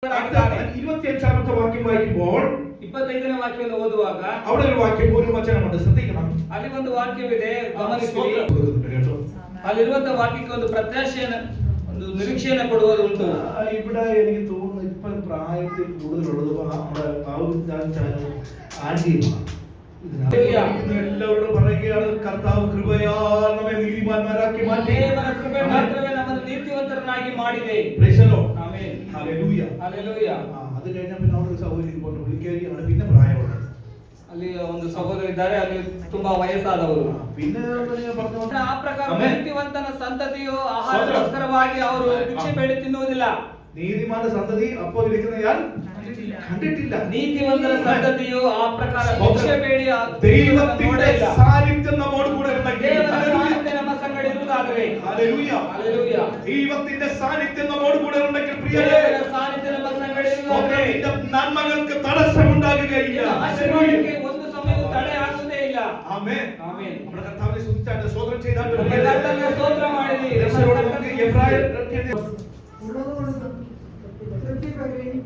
25ാമത്തെ വാക്യം വായിക്കുമ്പോൾ 25ನೇ ವಾಕ್ಯವನ್ನು ಓದುವಾಗ അവിടെ ഒരു വാക്യം ഒരു വചനമുണ്ട്, ശ്രദ്ധിക്കണം. ಅಲ್ಲಿ ಒಂದು ವಾಕ್ಯವಿದೆ, ಗಮನಿಸಿ. ಅಲ್ಲಿರುವಂತಹ ವಾಕ್ಯಕ್ಕೆ ಒಂದು ಪ್ರತ್ಯಾಶೆಯನ್ನು, ಒಂದು ನಿರೀಕ್ಷೆಯನ್ನು ಕೊಡುವುದು ಉಂಟು. ഇവിടെ എനിക്ക് തോന്നുന്നു ഇപ്പം പ്രായത്തിൽ കൂടുതലുള്ളത് നമ്മുടെ ആന്റിയുമാണ്. എല്ലാവരോടും പറയുകയാണ്, കർത്താവ് കൃപയാൽ നമ്മെ നീതിമാന്മാരാക്കി മാറ്റി. ದೇವರ ಕೃಪೆ ಮಾತ್ರವೇ ನಮ್ಮನ್ನು ನೀತಿವಂತರನ್ನಾಗಿ ಮಾಡಿದೆ. Praise the Lord. Amen. Hallelujah. Hallelujah. അത് കഴിഞ്ഞാൽ പിന്നെ അവിടെ ഒരു സഹോദരി കൊണ്ട് വിളിക്കുകയാണ്, പിന്നെ പ്രായമുള്ളത്. ಅಲ್ಲಿ ಒಂದು ಸಹೋದರ ಇದ್ದಾರೆ, ಅಲ್ಲಿ ತುಂಬಾ ವಯಸ್ಸಾದವರು. പിന്നെ പറഞ്ഞു ಆ ಪ್ರಕಾರ ನೀತಿವಂತನ ಸಂತತಿಯು ಆಹಾರಕ್ಕೋಸ್ಕರವಾಗಿ ಅವರು ಭಿಕ್ಷೆ ಬೇಡಿ ತಿನ್ನುವುದಿಲ್ಲ. നീതിമാന്റെ സന്തതി അപ്പോൾ ഇരിക്കുന്ന ഞാൻ കണ്ടിട്ടില്ല. നീതിವಂತರ ಸಂತತಿಯು ಆ ಪ್ರಕಾರ ಭಿಕ್ಷೆ ಬೇಡಿ ദൈവത്തിന്റെ സാന്നിധ്യം നമ്മോട് കൂടെ ഉണ്ടെങ്കിൽ, ದೇವರ ಸಾನ್ನಿಧ್ಯ ನಮ್ಮ ಸಂಗಡ ಇರುವುದಾದರೆ, ഹല്ലേലൂയ, ഹല്ലേലൂയ, ദൈവത്തിന്റെ സാന്നിധ്യം നമ്മോട് കൂടെ ഉണ്ടെങ്കിൽ പ്രിയരേ, ದೇವರ ಸಾನ್ನಿಧ್ಯ ನಮ್ಮ ಸಂಗಡ ಇರುವುದಾದರೆ നന്മകൾക്ക് തടസ്സമുണ്ടാകുകയില്ല. ಆಶೀರ್ವಾದಕ್ಕೆ ಒಂದು ಸಮಯವೂ ತಡೆ ಆಗುವುದೇ ಇಲ್ಲ. ആമേൻ. ಆಮೆನ್. നമ്മുടെ കർത്താവിനെ സ്തുതിച്ചാട്ട് സ്തോത്രം ചെയ്താൽ ನಮ್ಮ ಕರ್ತನಿಗೆ ಸ್ತೋತ್ರ ಮಾಡಿರಿ. എബ്രായർ തൃപ്തിപ്പെടുകയും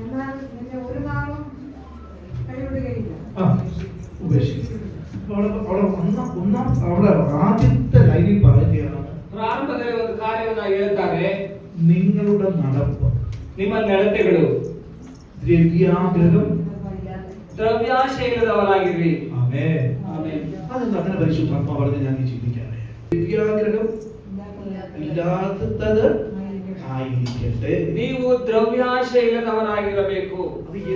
എന്നാൽ നിന്നെ ഒരു നാളും കൈവിടുകയില്ല. അവിടെ ആദ്യത്തെ ലൈനിൽ പറയുകയാണ്, ಪ್ರಾರಂಭದಲ್ಲಿ ಒಂದು ಕಾರ್ಯವನ್ನು ಹೇಳ್ತಾರೆ, നിങ്ങളുടെ നടപ്പ്, ನಿಮ್ಮ ನಡತೆಗಳು ദ്രവ്യാഗ്രഹം ದ್ರವ್ಯಾಶಯದವರಾಗಿರಿ. ആമേൻ. ಆಮೆನ್. അതെന്താ അങ്ങനെ പരിശുദ്ധാത്മാ പറഞ്ഞ് ഞാൻ ചിന്തിക്കാറ്. ദ്രവ്യാഗ്രഹം ഇല്ലാത്തത് ആയിരിക്കട്ടെ. ನೀವು ದ್ರವ್ಯಾಶಯದವರಾಗಿರಬೇಕು.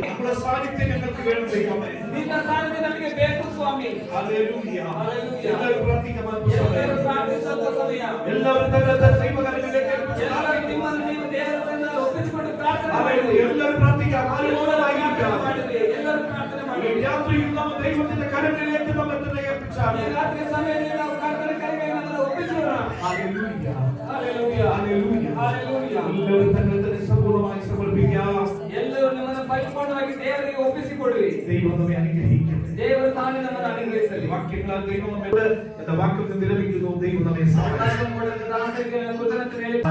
നമ്മുടെ സാന്നിധ്യം ഞങ്ങൾക്ക് വേണം ദൈവമേ. ನಿನ್ನ ಸಾನ್ನಿಧ್ಯ ನಮಗೆ ಬೇಕು ಸ್ವಾಮಿ. ഹല്ലേലൂയ. ഹല്ലേലൂയ. എല്ലാവരും പ്രാർത്ഥിക്കാം. ಎಲ್ಲರೂ ಪ್ರಾರ್ಥಿಸುವ ಸಮಯ. എല്ലാവരും തങ്ങളുടെ ദൈവകരങ്ങളിലേക്ക് ಎಲ್ಲರೂ ನಿಮ್ಮನ್ನು ನೀವು ದೇವರ ಸನ್ನಿಧಿಯಲ್ಲಿ ಒಪ್ಪಿಸಿಕೊಂಡು ಪ್ರಾರ್ಥನೆ ಮಾಡಿ. എല്ലാവരും പ്രാർത്ഥിക്കാം. ആരോഗ്യമായിരിക്കാം. ಎಲ್ಲರೂ ಪ್ರಾರ್ಥನೆ ಮಾಡಿ. രാത്രിയിൽ നാം ദൈവത്തിന്റെ കരങ്ങളിലേക്ക് നമ്മെ തന്നെ ഏൽപ്പിച്ചാൽ, ಈ ರಾತ್ರಿ ಸಮಯದಲ್ಲಿ ನಾವು ಕರ್ತನ ಕೈಗೆ ನಮ್ಮನ್ನು ಒಪ್ಪಿಸೋಣ. Hallelujah, hallelujah, hallelujah, hallelujah. എല്ലാവരും തന്നെ തന്നെ സമ്പൂർണ്ണമായി സമർപ്പിക്കാം. ಎಲ್ಲರೂ ನಿಮ್ಮನ್ನು ಪರಿಪೂರ್ಣವಾಗಿ ದೇವರಿಗೆ ಒಪ್ಪಿಸಿಕೊಡ್ರಿ. ദൈവം നമ്മെ അനുഗ്രഹിക്കട്ടെ. ದೇವರು ತಾನೇ ನಮ್ಮನ್ನು ಅನುಗ್ರಹಿಸಲಿ. വാക്യങ്ങളാൽ ദൈവം നമ്മെ എന്ന വാക്യത്തിൽ നിലവിക്കുന്നു. ദൈവം നമ്മെ സഹായിക്കട്ടെ. ದಾಸರಿಗೆ ಕೃತಜ್ಞತೆ ಹೇಳಿ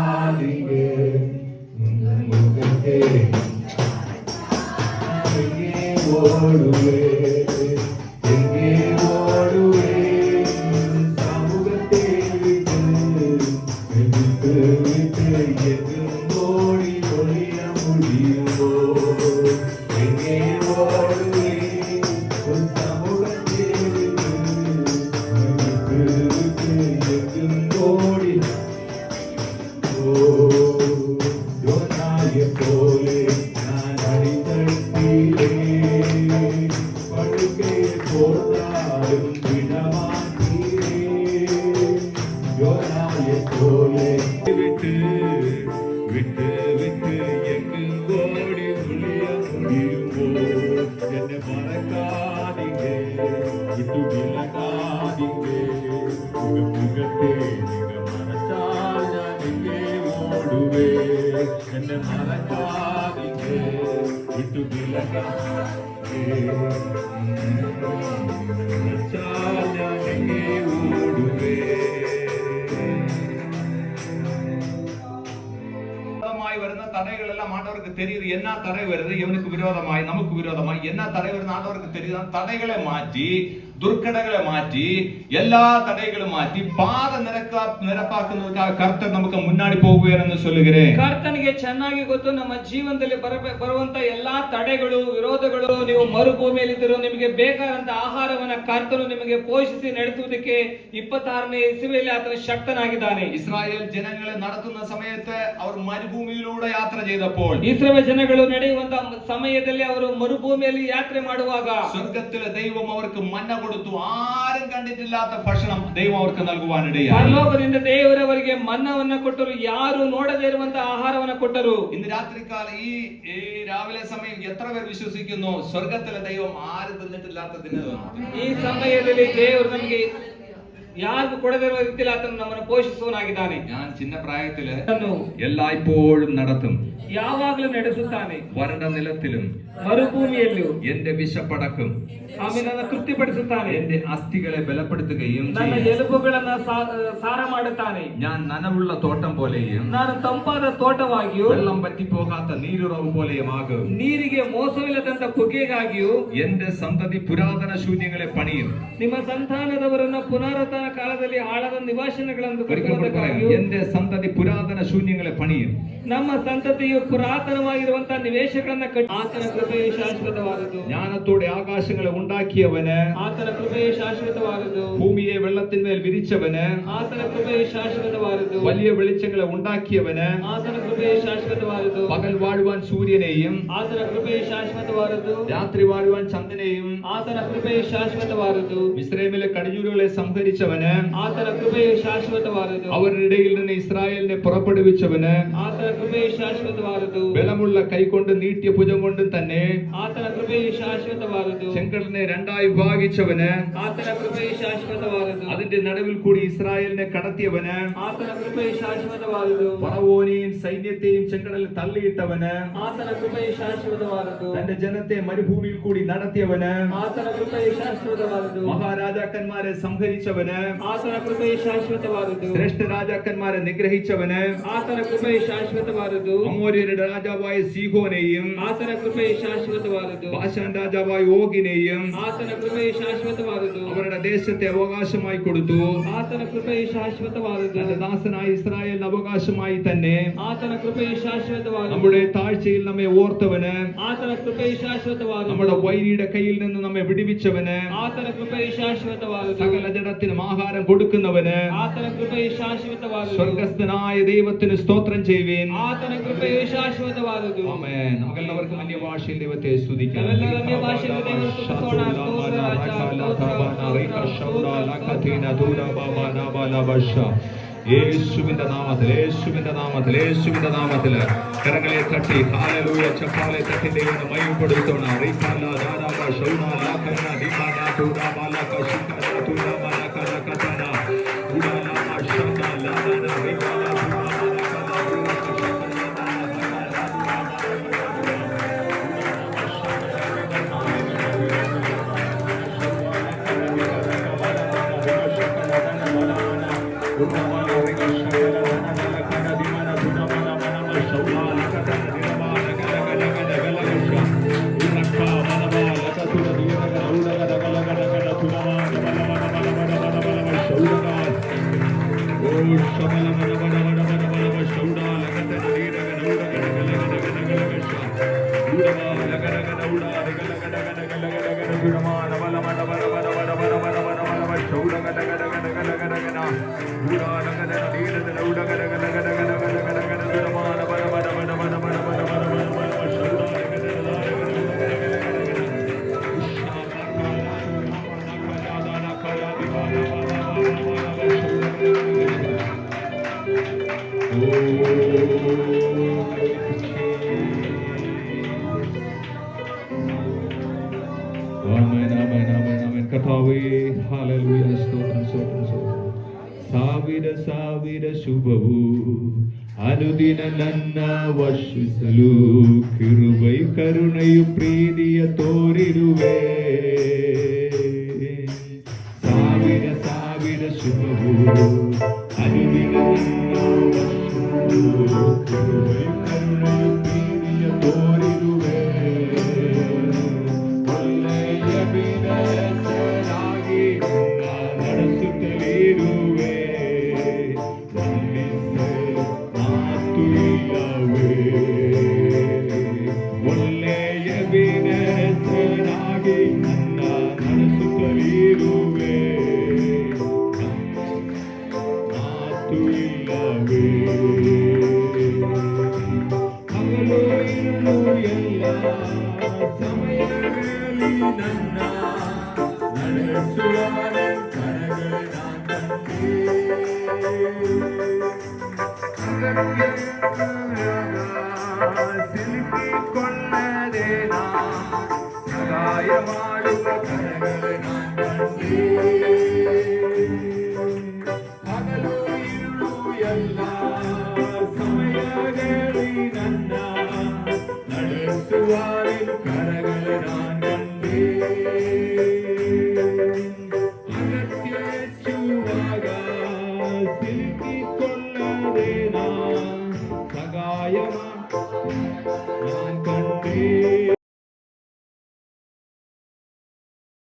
വരുന്ന തടകളെല്ലാം ആണ്ടവർക്ക് தெரியுது. என்ன தடை வருது இவனுக்கு விரோதமாய் நமக்கு விரோதமாய் என்ன தடை வருது ஆண்டவருக்கு தெரியுது. தடைகளை மாற்றி ദുർഘടകളെ മാറ്റി എല്ലാ തടയങ്ങളും മാറ്റി പാത നിരപ്പാക്കുന്നതിനായി കർത്തർ നമുക്ക് മുന്നാടി പോകുകയാണെന്ന് சொல்லுகிறேன். ಕರ್ತನಿಗೆ ಚೆನ್ನಾಗಿ ಗೊತ್ತು ನಮ್ಮ ಜೀವನದಲ್ಲಿ ಬರುವಂತ ಎಲ್ಲಾ ತಡೆಗಳು ವಿರೋಧಗಳು. ನೀವು ಮರುಭೂಮಿಯಲ್ಲಿದ್ದರೂ ನಿಮಗೆ ಬೇಕಾದಂತ ಆಹಾರವನ್ನ ಕರ್ತನು ನಿಮಗೆ ಪೋಷಿಸಿ ನಡೆಸುವುದಕ್ಕೆ 26ನೇ ಇಸವಿಯಲ್ಲಿ ಆತನ ಶಕ್ತನಾಗಿದ್ದಾನೆ. ഇസ്രായേൽ ജനങ്ങളെ നടത്തുന്ന സമയത്ത് അവർ മരുഭൂമിയിലൂടെ യാത്ര ചെയ്തപ്പോൾ, ಇಸ್ರಾಯೇಲ್ ಜನಗಳು ನಡೆಯುವಂತ ಸಮಯದಲ್ಲಿ ಅವರು ಮರುಭೂಮಿಯಲ್ಲಿ ಯಾತ್ರೆ ಮಾಡುವಾಗ സ്വർഗ്ഗത്തിലെ ദൈവം അവർക്ക് മന്ന കൊടുത്തു. ആരും കണ്ടിട്ടില്ലാത്ത ഭക്ഷണം ദൈവം അവർക്ക് നൽകുവാനിടയായി. ಪರಲೋಕದಿಂದ ದೇವರವರಿಗೆ ಮನ್ನವನ್ನ ಕೊಟ್ಟರು, ಯಾರು ನೋಡದೇ ಇರುವಂತ ಆಹಾರವನ್ನ ಕೊಟ್ಟರು. ഇന്ന് രാത്രികാല ഈ രാവിലെ സമയം എത്ര പേർ വിശ്വസിക്കുന്നു സ്വർഗ്ഗത്തിലെ ദൈവം ആരും തിന്നിട്ടില്ലാത്ത തിന്നത്? ಈ ಸಮಯದಲ್ಲಿ ದೇವರು ನಮಗೆ ಯಾರಿಗೂ ಕೊಡದಿರುವ ರೀತಿಯಲ್ಲಿ ಆತನು ನಮ್ಮನ್ನು ಪೋಷಿಸುವನಾಗಿದ್ದಾನೆ. ഞാൻ ചിന്ന പ്രായത്തില് ಆತನು എല്ലായ്പ്പോഴും നടത്തും, ಯಾವಾಗಲೂ ನಡೆಸುತ್ತಾನೆ. വരണ്ട നിലത്തിലും ಮರುಭೂಮಿಯಲ್ಲೂ എന്റെ വിശപ്പടക്കും, ಆಮೇಲೆ ನನ್ನ ತೃಪ್ತಿಪಡಿಸುತ್ತಾನೆ. എന്റെ അസ്ഥികളെ ബലപ്പെടുത്തുകയും ನನ್ನ ചെയ്യും. ಎಲುಬುಗಳನ್ನ ಸಾರ ಮಾಡುತ್ತಾನೆ. ഞാൻ നനവുള്ള തോട്ടം പോലെയും ನಾನು ತಂಪಾದ ತೋಟವಾಗಿಯೂ വെള്ളം പറ്റിപ്പോകാത്ത നീരുറവ് പോലെയും ആകും. ನೀರಿಗೆ ಮೋಸವಿಲ್ಲದಂತ ಕುಗೆಗಾಗಿಯೂ എന്റെ സന്തതി പുരാതന ശൂന്യങ്ങളെ പണിയും. ನಿಮ್ಮ ಸಂತಾನದವರನ್ನ ಪುನರುತ್ಥಾನ ಕಾಲದಲ್ಲಿ ಆಳದ ನಿವಾಸಗಳನ್ನು ಕಟ್ಟುವುದಕ್ಕಾಗಿಯೂ എന്റെ സന്തതി പുരാതന ശൂന്യങ്ങളെ പണിയും. ನಮ್ಮ ಸಂತತಿಯು ಪುರಾತನವಾಗಿರುವಂತಹ ನಿವೇಶಗಳನ್ನ ಕಟ್ಟಿ ಆತನ ಕೃಪೆಯು ಶಾಶ್ವತವಾದುದು. ജ്ഞാനത്തോടെ ആകാശങ്ങളെ ഉണ്ടാക്കിയവന്, ಆತನ ಕೃಪೆಯು ಶಾಶ್ವತವಾದುದು. ഭൂമിയെ വെള്ളത്തിന്മേൽ വിരിച്ചവന്, ಆತನ ಕೃಪೆಯು ಶಾಶ್ವತವಾದುದು. വലിയ വെളിച്ചങ്ങളെ ഉണ്ടാക്കിയവന്, ಆತನ ಕೃಪೆಯು ಶಾಶ್ವತವಾದುದು. പകൽ വാഴുവാൻ സൂര്യനെയും ಆತನ ಕೃಪೆಯು ಶಾಶ್ವತವಾದುದು. രാത്രി വാഴുവാൻ ചന്ദ്രനെയും, ಆತನ ಕೃಪೆಯು ಶಾಶ್ವತವಾದುದು. മിസ്രൈമിലെ കടിഞ്ഞൂലുകളെ സംഹരിച്ചവന്, ಆತನ ಕೃಪೆಯು ಶಾಶ್ವತವಾದುದು. അവരുടെ ഇടയിൽ നിന്ന് ഇസ്രായേലിനെ പുറപ്പെടുവിച്ചവന്, ಆತನ ಕೃಪೆಯು ಶಾಶ್ವತವಾದುದು. ബലമുള്ള കൈകൊണ്ട് നീട്ടിയ ഭുജം കൊണ്ടും തന്നെ ಆತನ ಕೃಪೆಯು ಶಾಶ್ವತವಾದುದು. ചെങ്കടലിനെ രണ്ടായി വിഭാഗിച്ചവന്, ಆತನ ಕೃಪೆಯು ಶಾಶ್ವತವಾದುದು. അതിന്റെ നടുവിൽ കൂടി ഇസ്രായേലിനെ കടത്തിയവന്, ಆತನ ಕೃಪೆಯು ಶಾಶ್ವತವಾದುದು. ഫറവോനെയും സൈന്യത്തെയും ചെങ്കടലിൽ തള്ളിയിട്ടവന്, ಆತನ ಕೃಪೆಯು ಶಾಶ್ವತವಾದುದು. തന്റെ ജനത്തെ മരുഭൂമിയിൽ കൂടി നടത്തിയവന്, ಆತನ ಕೃಪೆಯು ಶಾಶ್ವತವಾದುದು. മഹാരാജാക്കന്മാരെ സംഹരിച്ചവന്, ಆತನ ಕೃಪೆಯು ಶಾಶ್ವತವಾದುದು. ശ്രേഷ്ഠ രാജാക്കന്മാരെ നിഗ്രഹിച്ചവന്, ಆತನ ಕೃಪೆಯು ಶಾಶ್ವತವಾದುದು. അമോര്യരുടെ രാജാവായ സീഹോനെയും, ಆತನ ಕೃಪೆಯು ಶಾಶ್ವತವಾದುದು. ബാശാൻ രാജാവായ ഓഗിനെയും ಆತನ ಕೃಪೆಯು ಶಾಶ್ವತವಾದುದು. അവരുടെ ദേശത്തെ അവകാശമായി കൊടുത്തു. ಆತನ ಕೃಪೆಯು ಶಾಶ್ವತವಾದುದು. തന്റെ ദാസനായ ഇസ്രായേലിന് അവകാശമായി തന്നെ ಆತನ ಕೃಪೆಯು ಶಾಶ್ವತವಾದುದು. നമ്മുടെ താഴ്ചയിൽ നമ്മെ ഓർത്തവന്, ಆತನ ಕೃಪೆಯು ಶಾಶ್ವತವಾದುದು. നമ്മുടെ വൈരിയുടെ കയ്യിൽ നിന്ന് നമ്മെ വിടുവിച്ചവന്, ಆತನ ಕೃಪೆಯು ಶಾಶ್ವತವಾದುದು. സകല ജഡത്തിനും ആഹാരം കൊടുക്കുന്നവന്, ಆತನ ಕೃಪೆಯು ಶಾಶ್ವತವಾದುದು. സ്വർഗസ്ഥനായ ദൈവത്തിന് സ്തോത്രം ചെയ്യുവേൻ. ಆತನ ಕೃಪೆಯು ಶಾಶ್ವತವಾದುದು. ആമേൻ. നമുക്കെല്ലാവർക്കും അന്യഭാഷയിൽ ദൈവത്തെ സ്തുതിക്കാം. ನಾವೆಲ್ಲರೂ ಅನ್ಯಭಾಷೆಯಲ್ಲಿ ದೇವರನ್ನು ಸ್ತುತಿಸೋಣ. ಸ್ತೋತ್ರ ರಾಜ, ಸ್ತೋತ್ರ. യേശുവിന്റെ നാമത്തിൽ, യേശുവിന്റെ നാമത്തിൽ, യേശുവിന്റെ നാമത്തിൽ കരങ്ങളെ തട്ടി ഹല്ലേലൂയ ചപ്പാലെ തട്ടി ദൈവത്തെ മഹിമപ്പെടുത്തണം. റിഖാല ദാരാബ ശൗന ലാഖന ദിമാന തുദാബ ലകശിക തുദാബ ലകന കതന ഉദാല മാഷന ലാന റിഖാല കർത്താവേ ഹല്ലേലൂയ സ്തോത്രം സ്തോത്രം സ്തോത്രം. ಸಾವಿರ ಸಾವಿರ ಶುಭವು ಅನುದಿನ ನನ್ನ ವರ್ಷಿಸಲು ಕಿರುಬೈ ಕರುಣೆಯು ಪ್ರೀತಿಯ ತೋರಿರುವೆ. ಸಾವಿರ ಸಾವಿರ ಶುಭವು ಅನುದಿನ ನನ್ನ ವರ್ಷಿಸಲು ಕಿರುಬೈ ಕರುಣೆಯು ಪ್ರೀತಿಯ ತೋರಿರುವೆ. ಒಳ್ಳೆಯ ಬಿಡಸಲಾಗಿ ನಡೆಸುತ್ತಲಿರುವೆ. ಒಳ್ಳೆಯ ಬಿಡಸಲಾಗಿ ನನ್ನ ನಡೆಸುತ್ತಲಿರುವೆ. ಮಾತು ಇಲ್ಲವೇ. ಹಗಲು ಇರುಳು ಎಲ್ಲ ಸಮಯಗಳಲ್ಲಿ ನನ್ನ ನಡೆಸುವ ಸಿಲುಕಿಕೊಳ್ಳದೆ ಸಹಾಯ ಮಾಡುವ ಕರಗಳ ಸಿಲುಕಿಕೊಳ್ಳದೆ ഞാൻ കണ്ട